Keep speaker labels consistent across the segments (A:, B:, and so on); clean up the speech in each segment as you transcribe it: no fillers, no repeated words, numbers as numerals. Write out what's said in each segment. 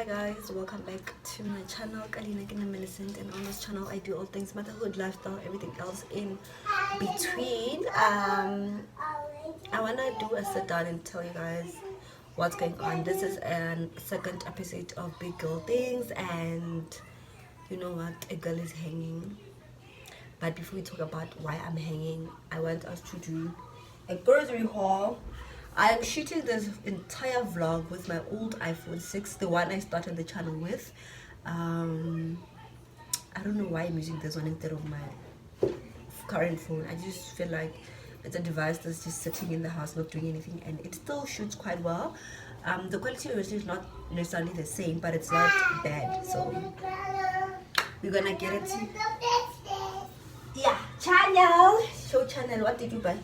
A: Hi guys, welcome back to my channel. Kalina Kina Millicent, and on this channel I do all things motherhood, lifestyle, everything else in between. I wanna do a sit down and tell you guys what's going on. This is a second episode of Big Girl Things, and you know what? A girl is hanging. But before we talk about why I'm hanging, I want us to do a grocery haul. I'm shooting this entire vlog with my old iPhone 6, the one I started the channel with. I don't know why I'm using this one instead of my current phone. I just feel like it's a device that's just sitting in the house not doing anything, and it still shoots quite well. The quality obviously is not necessarily the same, but it's not bad, so we're gonna get it. Yeah, channel. Show channel. What did you buy?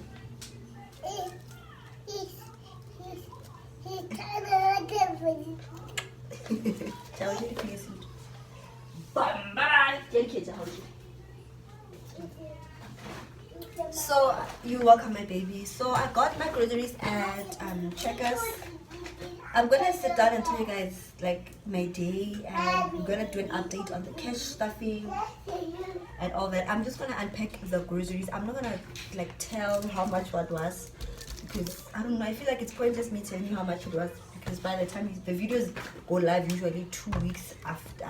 A: So you're welcome, my baby. So I got my groceries at Checkers. I'm gonna sit down and tell you guys like my day, and we're gonna do an update on the cash stuffing and all that. I'm just gonna unpack the groceries. I'm not gonna like tell how much what was, because I don't know, I feel like it's pointless me telling you how much it was, because by the time the videos go live usually 2 weeks after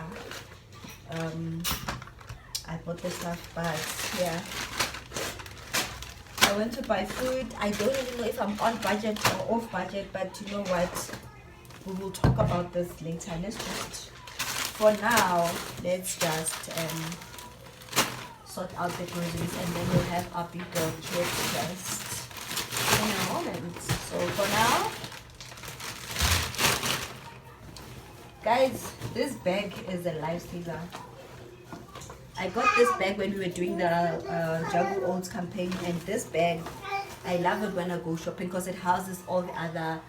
A: I bought the stuff. But yeah, I went to buy food. I don't even know if I'm on budget or off budget, but you know what, we will talk about this later. Let's just, for now, let's just sort out the groceries, and then we'll have our big girl kit just in a moment. So for now, guys, this bag is a lifesaver. I got this bag when we were doing the Jungle Oats campaign, and this bag, I love it when I go shopping because it houses all the other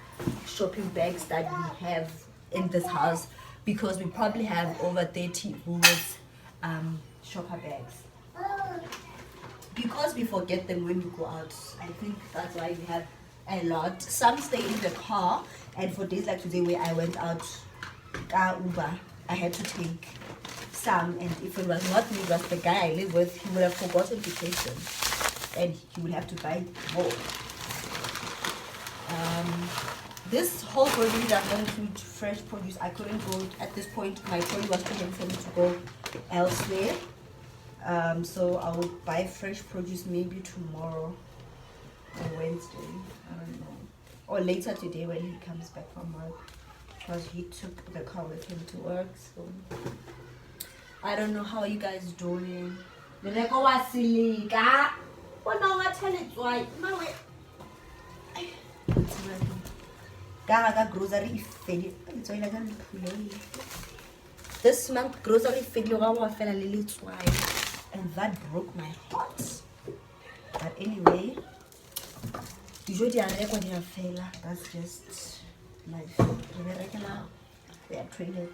A: shopping bags that we have in this house, because we probably have over 30 Woolworths shopper bags. Because we forget them when we go out, I think that's why we have a lot. Some stay in the car, and for days like today where I went out Uber, I had to take some, and if it was not me, it was the guy I live with, he would have forgotten to take them, and he would have to buy more. This whole grocery does not include fresh produce. I couldn't go at this point. My trolley was too heavy for me to go elsewhere. So I will buy fresh produce maybe tomorrow or Wednesday. I don't know, or later today when he comes back from work, because he took the car with him to work. So I don't know. How are you guys doing? Grocery this month grocery and that broke my heart. But anyway, usually that's just life. They are traded.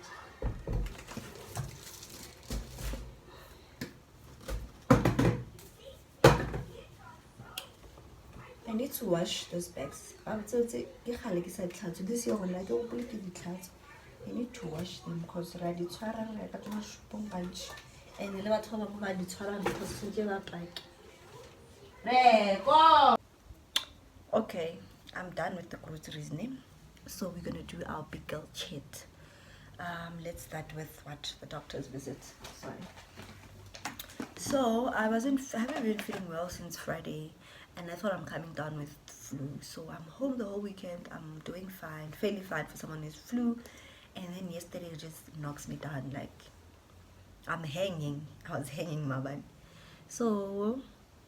A: I need to wash those bags. This year when I don't believe in the clouds, I need to wash them because I did bunch, and I never told them I did because okay, I'm done with the groceries name. So we're gonna do our big girl chat. Let's start with what the doctor's visit. Sorry. So I haven't been feeling well since Friday, and I thought I'm coming down with flu. So I'm home the whole weekend. I'm doing fine, fairly fine for someone who's flu. And then yesterday it just knocks me down. Like I'm hanging. I was hanging my body. So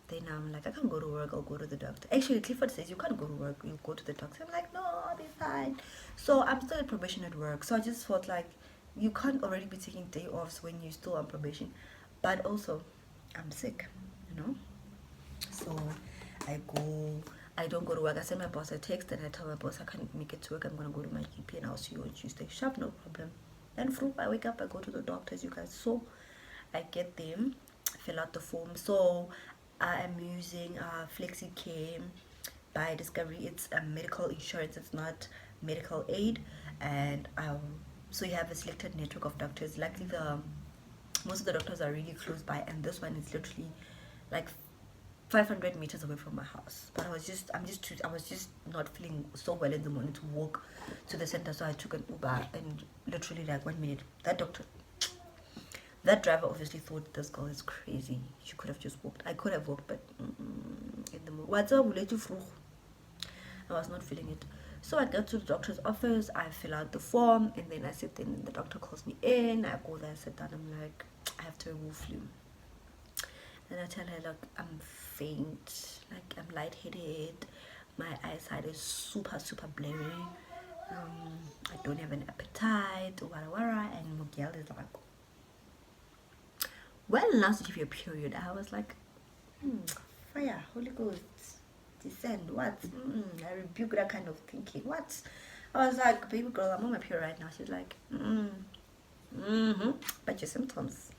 A: then I'm like, I can't go to work. I'll go to the doctor. Actually, Clifford says you can't go to work. You go to the doctor. I'm like, no, I'll be fine. So I'm still on probation at work. So I just felt like you can't already be taking day offs when you're still on probation. But also, I'm sick, you know. So I don't go to work. I send my boss a text and I tell my boss I can't make it to work. I'm gonna go to my GP and I'll see you on Tuesday. Sharp, no problem. Then I wake up, I go to the doctors, you guys. So I get them, fill out the form. So I am using FlexiCare by Discovery. It's a medical insurance, it's not medical aid, and So you have a selected network of doctors. Luckily, most of the doctors are really close by, and this one is literally like 500 meters away from my house. But I was just not feeling so well in the morning to walk to the center, so I took an Uber, and literally like 1 minute, that driver obviously thought this girl is crazy. She could have just walked. I could have walked, but in the morning, I was not feeling it. So I go to the doctor's office, I fill out the form, and then I sit in, and the doctor calls me in. I go there, I sit down, I'm like, I have terrible flu. And I tell her, look, I'm faint, like I'm lightheaded, my eyesight is super, super blurry, I don't have an appetite, wara, and Miguel is like, well, now to give you a period. I was like, fire, Holy Ghost, descend, what? I rebuke that kind of thinking, what? I was like, baby girl, I'm on my period right now. She's like, but your symptoms,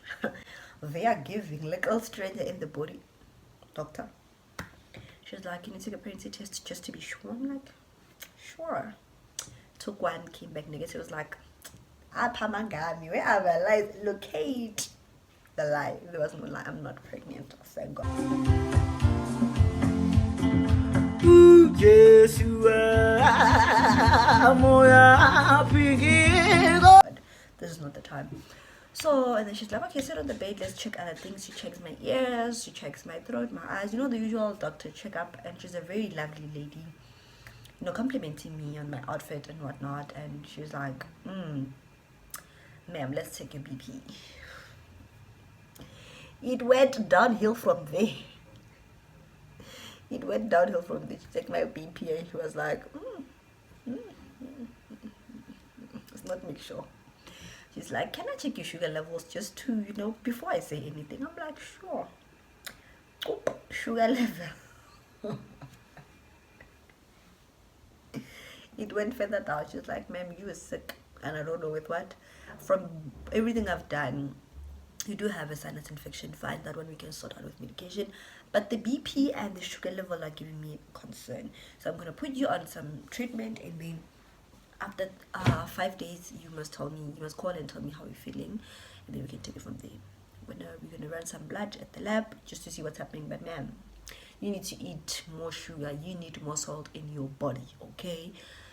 A: they are giving little stranger in the body, doctor. She's like, can you take a pregnancy test just to be sure? I'm like, sure. Took one, came back negative. It was like, Apamagami, where are the lies? Locate the lie. There was no lie. I'm not pregnant. Thank God. This is not the time. So, and then she's like, okay, sit on the bed, let's check other things. She checks my ears, she checks my throat, my eyes, the usual doctor checkup. And she's a very lovely lady, complimenting me on my outfit and whatnot. And she's like, ma'am, let's take your BP. It went downhill from there. It went downhill from there. She checked my BP and she was like, let's not make sure. She's like, can I check your sugar levels just to, before I say anything? I'm like, sure. Sugar level. It went further down. She's like, ma'am, you are sick. And I don't know with what. From everything I've done, you do have a sinus infection. Fine, that one we can sort out with medication. But the BP and the sugar level are giving me concern. So I'm going to put you on some treatment, and then after 5 days, you must call and tell me how you're feeling, and then we can take it from there. We're gonna run some blood at the lab just to see what's happening. But ma'am, you need to eat more sugar, you need more salt in your body, okay?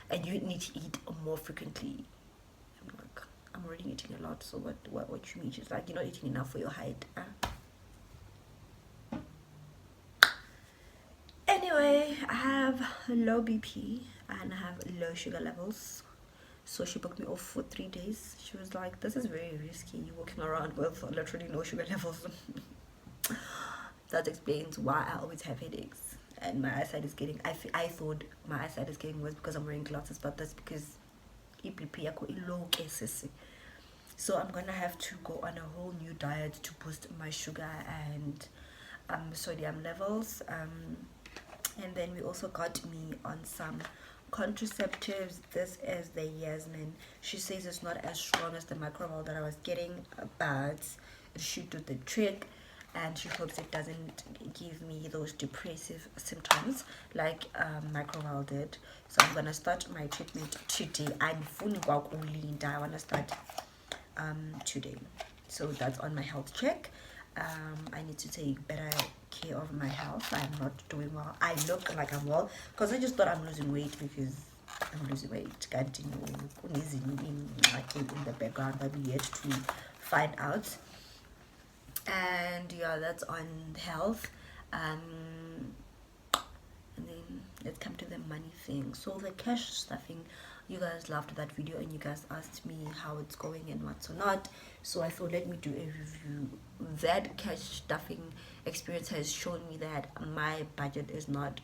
A: And you need to eat more frequently. I'm like, I'm already eating a lot, so what you mean? She's like, you're not eating enough for your height. Anyway, I have low BP and I have low sugar levels. So she booked me off for 3 days. She was like, this is very risky. You're walking around with literally no sugar levels. That explains why I always have headaches. And my eyesight is getting, I thought my eyesight is getting worse because I'm wearing glasses, but that's because so I'm gonna have to go on a whole new diet to boost my sugar and sodium levels. And then we also got me on some contraceptives. This is the Yasmin. She says it's not as strong as the Microval that I was getting, but it should do the trick, and she hopes it doesn't give me those depressive symptoms like Microval did. So I'm gonna start my treatment today. I want to start today. So that's on my health check. I need to take better care of my health. I'm not doing well. I look like I'm well because I just thought I'm losing weight because I'm losing weight. Continue in the background, but we yet to find out. And yeah, that's on health. And then let's come to the money thing. So the cash stuffing, you guys loved that video and you guys asked me how it's going and what's or not. So I thought, let me do a review. That cash stuffing experience has shown me that my budget is not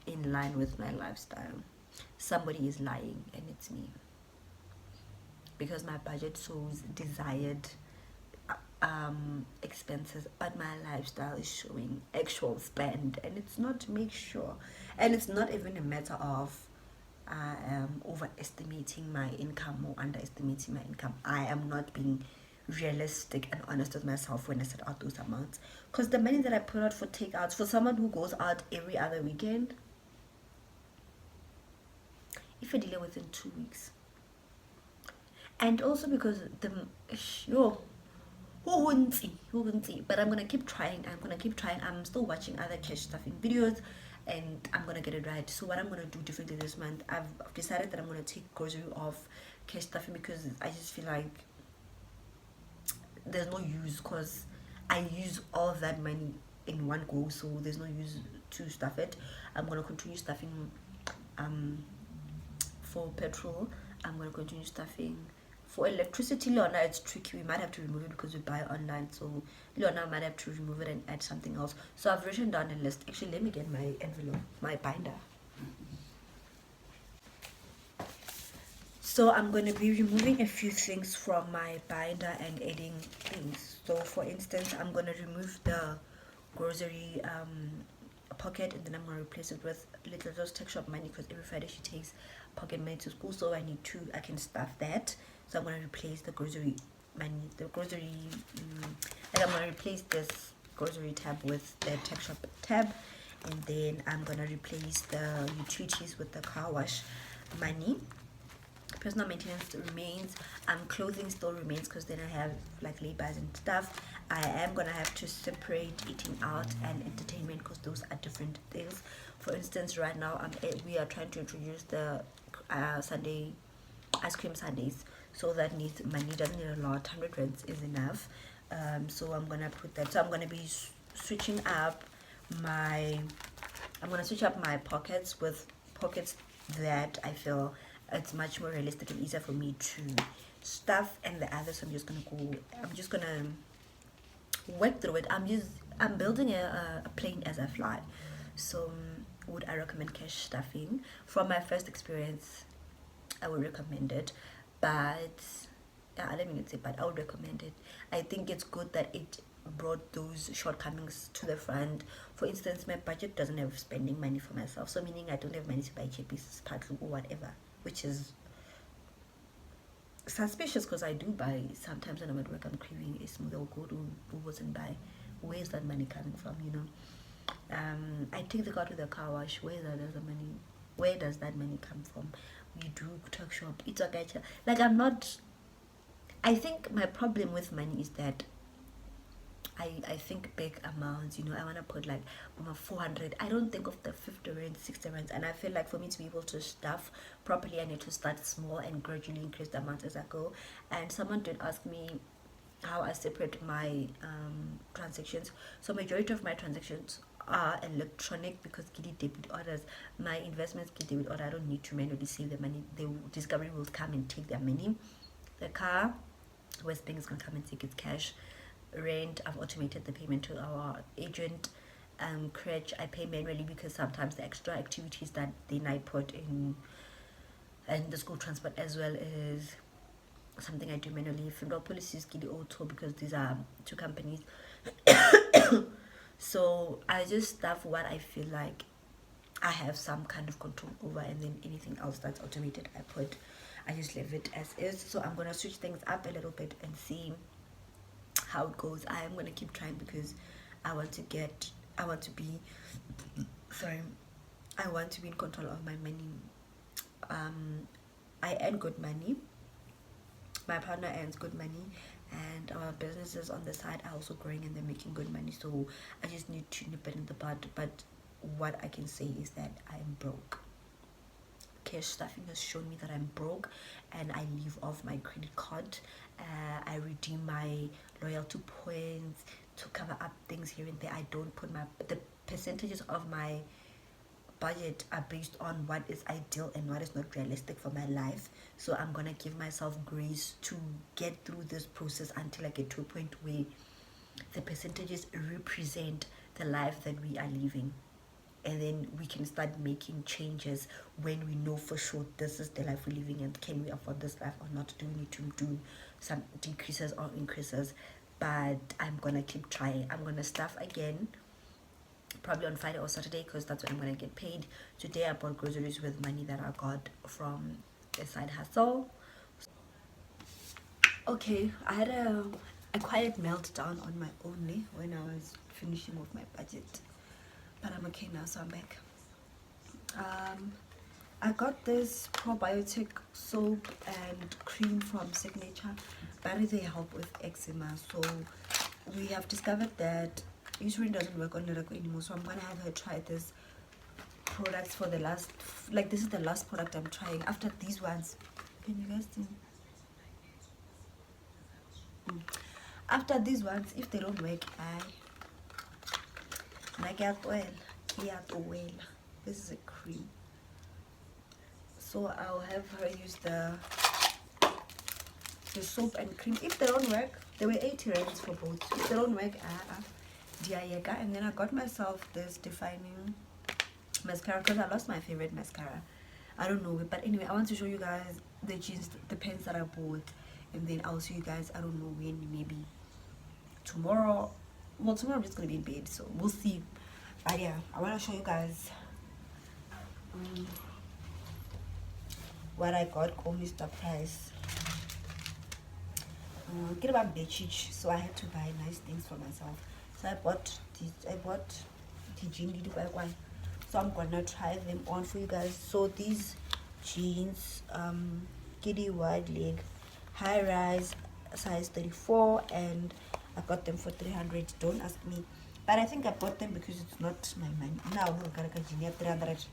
A: in line with my lifestyle. Somebody is lying, and it's me, because my budget shows desired expenses, but my lifestyle is showing actual spend, and it's not to make sure. And it's not even a matter of I am overestimating my income or underestimating my income. I am not being realistic and honest with myself when I set out those amounts, because the money that I put out for takeouts, for someone who goes out every other weekend, if I delay within 2 weeks, And also because the yo but I'm gonna keep trying. I'm still watching other cash stuffing videos, and I'm gonna get it right. So what I'm gonna do differently this month, I've decided that I'm gonna take grocery off cash stuffing because I just feel like there's no use, because I use all of that money in one go, so there's no use to stuff it. I'm gonna continue stuffing um for petrol. I'm gonna continue stuffing for electricity. Leona, it's tricky. We might have to remove it because we buy online. So Leona might have to remove it and add something else. So I've written down a list. Actually, let me get my envelope, my binder. So I'm going to be removing a few things from my binder and adding things. So for instance, I'm going to remove the grocery pocket, and then I'm going to replace it with Little Rose Tech Shop money, because every Friday she takes pocket money to school, so I can stuff that. So I'm going to replace the grocery money, and I'm going to replace this grocery tab with the Tech Shop tab, and then I'm going to replace the utilities with the car wash money. Personal maintenance remains, clothing still remains, because then I have like laybys and stuff. I am gonna have to separate eating out and entertainment, because those are different things. For instance, right now we are trying to introduce the Sunday ice cream Sundays, so that needs money, doesn't need a lot, 100 rands is enough. So I'm gonna put that. So I'm gonna be switching up my pockets with pockets that I feel it's much more realistic and easier for me to stuff, and the others I'm just gonna work through it. I'm building a plane as I fly. So would I recommend cash stuffing? From my first experience, I would recommend it, but I don't mean to say but, I would recommend it. I think it's good that it brought those shortcomings to the front. For instance, my budget doesn't have spending money for myself, so meaning I don't have money to buy pieces, partly or whatever, which is suspicious, because I do buy sometimes when I'm at work. I'm craving a smoothie, I'll go to Woolworths and buy. Where's that money coming from, I take the car to the car wash. Where does that money come from? We do talk shop, it's okay. Like, I think my problem with money is that I think big amounts, I want to put like 400. I don't think of the 50 rand, 60 rand. And I feel like for me to be able to stuff properly, I need to start small and gradually increase the amount as I go. And someone did ask me how I separate my transactions. So majority of my transactions are electronic, because Giddy debit orders. My investments Giddy debit order. I don't need to manually save the money. Discovery will come and take their money. The car, West Bank is going to come and take its cash. Rent, I've automated the payment to our agent. Crutch, I pay manually, because sometimes the extra activities that then I put in, and the school transport as well, is something I do manually. Funeral policies, Giddy Auto, because these are two companies. So I just stuff what I feel like I have some kind of control over, and then anything else that's automated, I just leave it as is. So I'm gonna switch things up a little bit and see how it goes. I am gonna keep trying, because I want to be in control of my money. I earn good money, my partner earns good money, and our businesses on the side are also growing, and they're making good money. So I just need to nip it in the bud. But what I can say is that I am broke. Cash stuffing has shown me that I'm broke, and I live off my credit card. I redeem my loyalty points to cover up things here and there. I don't put the percentages of my budget are based on what is ideal and what is not realistic for my life. So I'm gonna give myself grace to get through this process until I get to a point where the percentages represent the life that we are living, and then we can start making changes when we know for sure this is the life we're living, and can we afford this life or not? Do we need to do some decreases or increases? But I'm gonna keep trying. I'm gonna stuff again, probably on Friday or Saturday, because that's when I'm gonna get paid. Today I bought groceries with money that I got from a side hustle. Okay, I had a quiet meltdown on my own when I was finishing off my budget, but I'm okay now, so I'm back. I got this probiotic soap and cream from Signature, but they help with eczema. So we have discovered that usually doesn't work on Lirako anymore. So I'm gonna have her try this products for the last, like this is the last product I'm trying. After these ones, can you guys see? After these ones, if they don't work, this is a cream. So I'll have her use the soap and cream. If they don't work, they were 80 rands for both. If they don't work, diayeka. And then I got myself this defining mascara because I lost my favorite mascara. I don't know it, but anyway, I want to show you guys the jeans, the pants that I bought, and then I'll show you guys, I don't know when, maybe tomorrow. Well, tomorrow I'm just gonna be in bed, so we'll see. But yeah, I want to show you guys what I got on Mr. Price. Get about beach, so I had to buy nice things for myself. So I bought the jeans. So I'm gonna try them on for you guys. So these jeans, kitty wide leg, high rise, size 34, and I got them for 300. Don't ask me, but I think I bought them because it's not my money. Now I'm gonna get 300.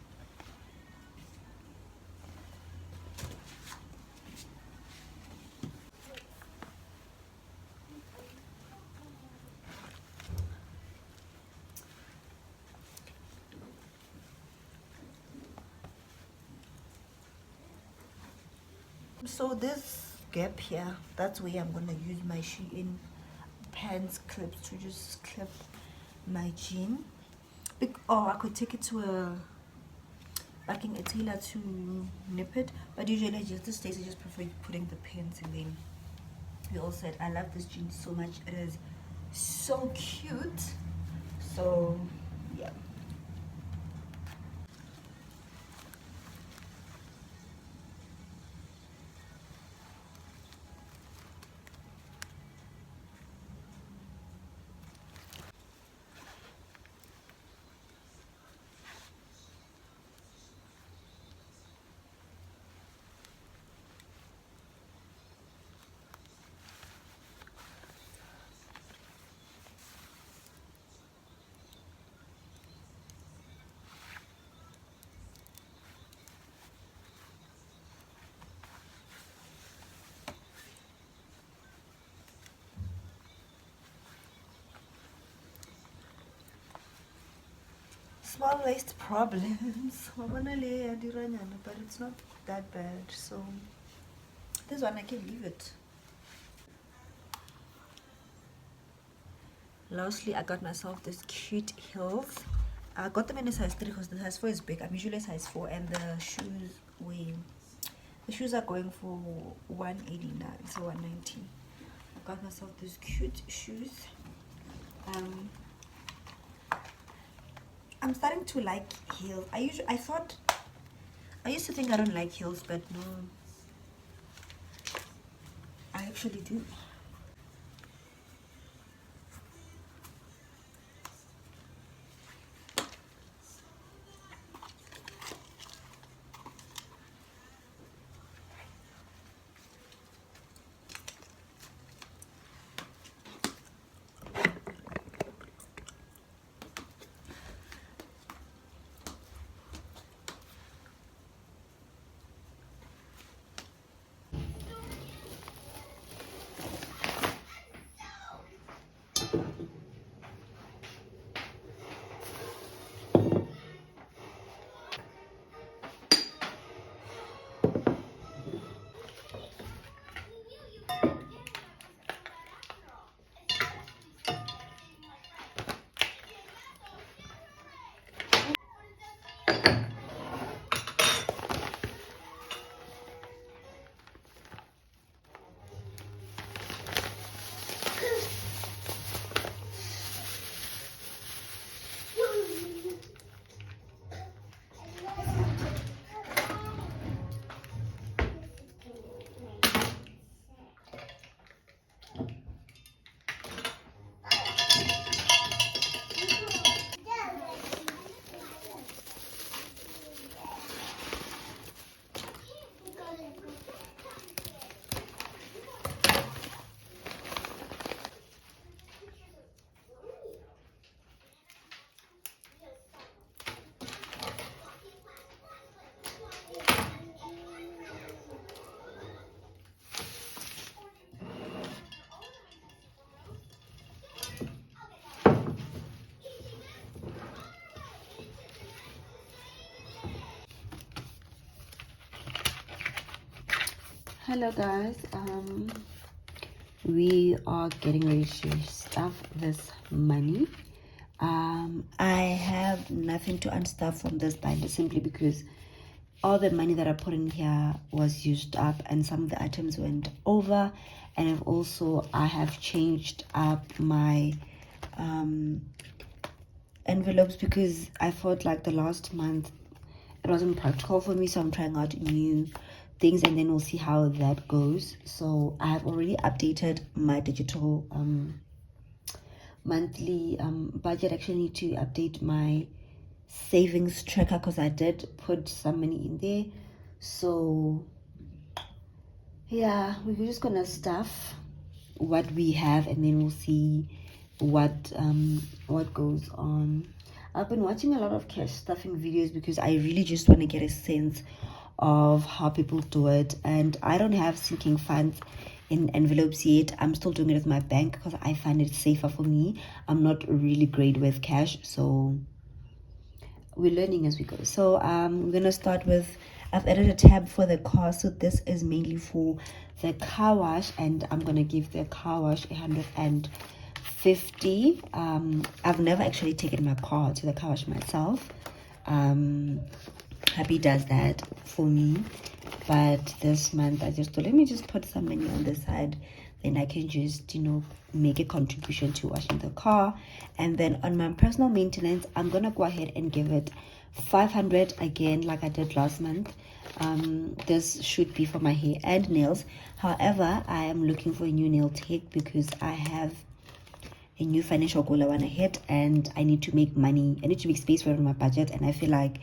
A: So this gap here, that's where I'm gonna use my Shein pants clips to just clip my jean. Or I could take it to a tailor to nip it, but usually I just prefer putting the pins, and then we all said I love this jean so much. It is so cute. So yeah. Small waist problems, but it's not that bad. So this one I can leave it. Lastly, I got myself this cute heels. I got them in a size 3 because the size 4 is big. I'm usually a size 4, and the shoes are going for 189, so 190. I got myself these cute shoes. I'm starting to like heels. I used to think I don't like heels, but no, I actually do.
B: Hello guys, we are getting ready to stuff this money.
A: I have nothing to unstuff from this binder simply because all the money that I put in here was used up and some of the items went over, and I have changed up my envelopes because I felt like the last month it wasn't practical for me, so I'm trying out new things and then we'll see how that goes. So I have already updated my digital monthly budget. Actually need to update my savings tracker because I did put some money in there. So yeah, we're just gonna stuff what we have and then we'll see what goes on. I've been watching a lot of cash stuffing videos because I really just want to get a sense of how people do it, and I don't have sinking funds in envelopes yet. I'm still doing it with my bank because I find it safer for me. I'm not really great with cash, so we're learning as we go. So we're gonna start with, I've added a tab for the car, so this is mainly for the car wash, and I'm gonna give the car wash 150. I've never actually taken my car to the car wash myself. Happy does that for me, but this month I just thought, let me just put some money on the side, then I can just, you know, make a contribution to washing the car. And then on my personal maintenance, I'm gonna go ahead and give it 500 again, like I did last month. This should be for my hair and nails. However, I am looking for a new nail tech because I have a new financial goal I want to hit and I need to make money. I need to make space for it in my budget, and I feel like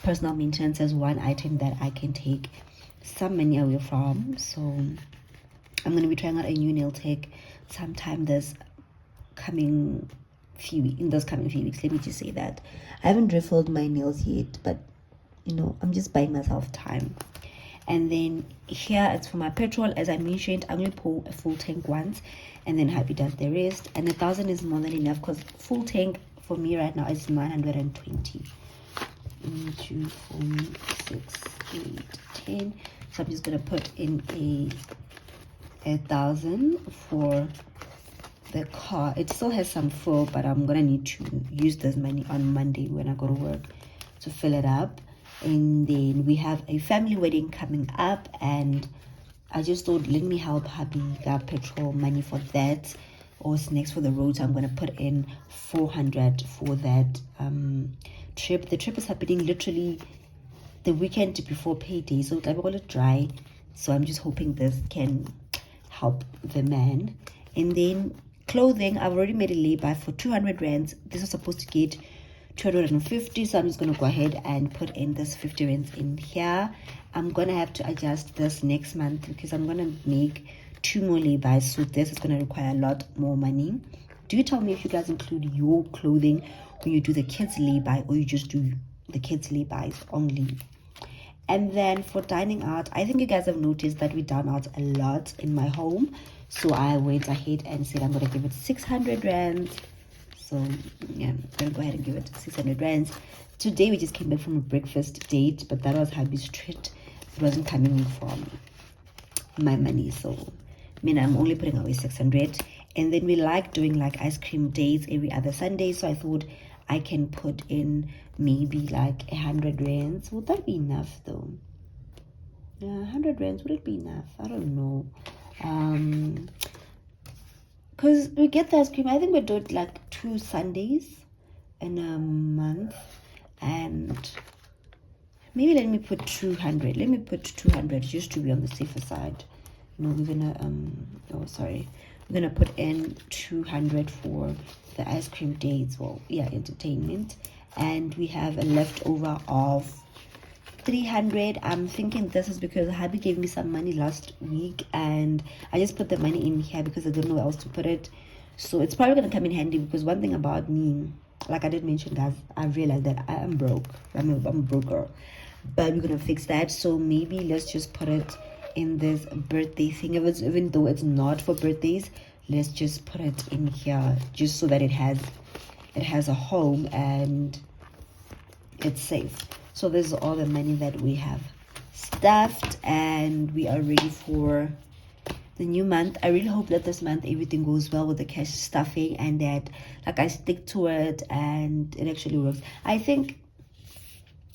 A: personal maintenance is one item that I can take some money away from. So I'm going to be trying out a new nail tech sometime in those coming few weeks. Let me just say that I haven't riffled my nails yet, but you know, I'm just buying myself time. And then here it's for my petrol. As I mentioned, I'm going to pour a full tank once and then Happy does the rest, and 1,000 is more than enough because full tank for me right now is 920. 1, 2, 4, 6, 8, 10. So I'm just going to put in a 1,000 for the car. It still has some full, but I'm going to need to use this money on Monday when I go to work to fill it up. And then we have a family wedding coming up, and I just thought, let me help hubby get petrol money for that or snacks for the road. So I'm going to put in 400 for that trip. The trip is happening literally the weekend before payday, so I will it dry. So I'm just hoping this can help the man. And then clothing, I've already made a lay-by for 200 rands. This is supposed to get 250, so I'm just going to go ahead and put in this 50 rands in here. I'm going to have to adjust this next month because I'm going to make 2 more lay-bys, so this is going to require a lot more money. Do you tell me if you guys include your clothing when you do the kids lay-by, or you just do the kids lay-bys only? And then for dining out, I think you guys have noticed that we dine out a lot in my home, so I went ahead and said I'm going to give it 600 rands. So yeah, I'm gonna go ahead and give it 600 rands. Today we just came back from a breakfast date, but that was hubby's treat. It wasn't coming from my money, so I mean, I'm only putting away 600. And then we like doing like ice cream dates every other Sunday, so I thought I can put in maybe like 100 rands. Would that be enough though? Yeah, 100 rands, would it be enough? I don't know. Because we get the ice cream, I think we do it like 2 Sundays in a month, and maybe let me put 200. Let me put 200 just to be on the safer side. No, we're gonna we're gonna put in 200 for the ice cream dates. Well, yeah, entertainment, and we have a leftover of 300. I'm thinking this is because hubby gave me some money last week and I just put the money in here because I don't know where else to put it. So it's probably going to come in handy because one thing about me, like I did mention, guys, I realized that I am broke. I'm a broke girl, but we're going to fix that. So maybe let's just put it in this birthday thing. Even though it's not for birthdays, let's just put it in here just so that it has a home and it's safe. So this is all the money that we have
B: stuffed, and we are ready for the new month. I really hope that this month everything goes well with the cash stuffing, and that like I stick to it and it actually works. I think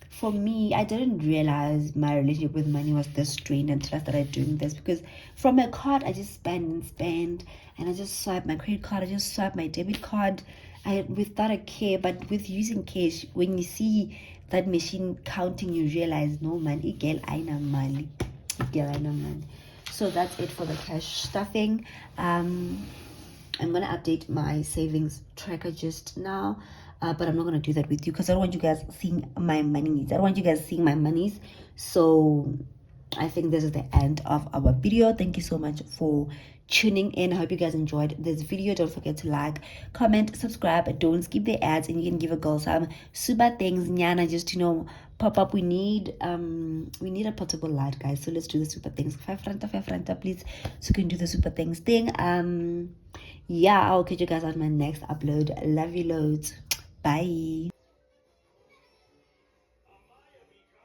B: for me, I didn't realize my relationship with money was this strained until I started doing this, because from my card I just spend and spend, and I just swipe my credit card, I just swipe my debit card, without a care. But with using cash, when you see that machine counting, you realize, no man, girl, I know money. Girl, I know money. So that's it for the cash stuffing. I'm gonna update my savings tracker just now, but I'm not gonna do that with you because I don't want you guys seeing my monies. I don't want you guys seeing my monies. So I think this is the end of our video. Thank you so much for tuning in. I hope you guys enjoyed this video. Don't forget to like, comment, subscribe. Don't skip the ads, and you can give a girl some super things, nyana, just pop up. We need a portable light, guys, so let's do the super things. 5 ranta, please, so you can do the super things thing. Yeah, I'll catch you guys on my next upload. Love you loads. Bye.